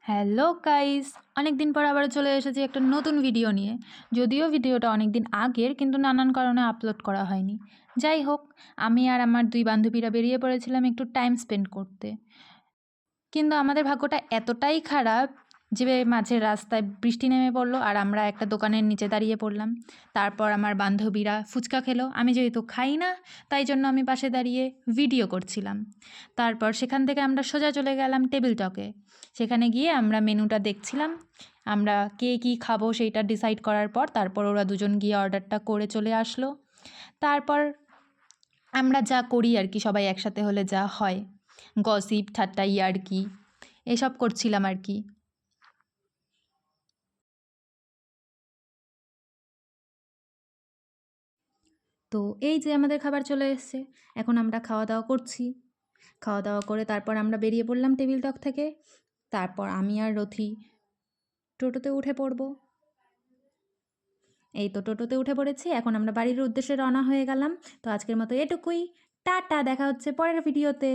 Hello guys, অনেক দিন পর আবার চলে এসেছি একটা নতুন ভিডিও নিয়ে। যদিও ভিডিওটা অনেক দিন আগের, কিন্তু নানান কারণে আপলোড করা হয়নি। যাই হোক, আমি আর আমার দুই বান্ধবীরা বেরিয়ে পড়েছিলাম একটু টাইম স্পেন্ড করতে। কিন্তু আমাদের ভাগ্যটা এতটাই খারাপ যে মাঝের রাস্তায় বৃষ্টি নেমে পড়লো আর আমরা একটা দোকানের নিচে দাঁড়িয়ে পড়লাম। তারপর আমার বান্ধবীরা ফুচকা খেলো, আমি যেহেতু খাই না তাই জন্য আমি পাশে দাঁড়িয়ে ভিডিও করছিলাম। তারপর সেখান থেকে আমরা সোজা চলে গেলাম টেবিল টকে। সেখানে গিয়ে আমরা মেনুটা দেখছিলাম, আমরা কে কী খাবো সেইটা ডিসাইড করার পর তারপর ওরা দুজন গিয়ে অর্ডারটা করে চলে আসলো। তারপর আমরা যা করি আর কি, সবাই একসাথে হলে যা হয়, গসিপ ঠাট্টা ইয়ার্কি এসব করছিলাম আর কি। তো এই যে আমাদের খাবার চলে এসছে, এখন আমরা খাওয়া দাওয়া করছি। খাওয়া দাওয়া করে তারপর আমরা বেরিয়ে পড়লাম টেবিল টক থেকে। তারপর আমি আর রথি টোটোতে উঠে পড়ব। এই তো টোটোতে উঠে পড়েছি, এখন আমরা বাড়ির উদ্দেশ্যে রওনা হয়ে গেলাম। তো আজকের মতো এটুকুই, টাটা, দেখা হচ্ছে পরের ভিডিওতে।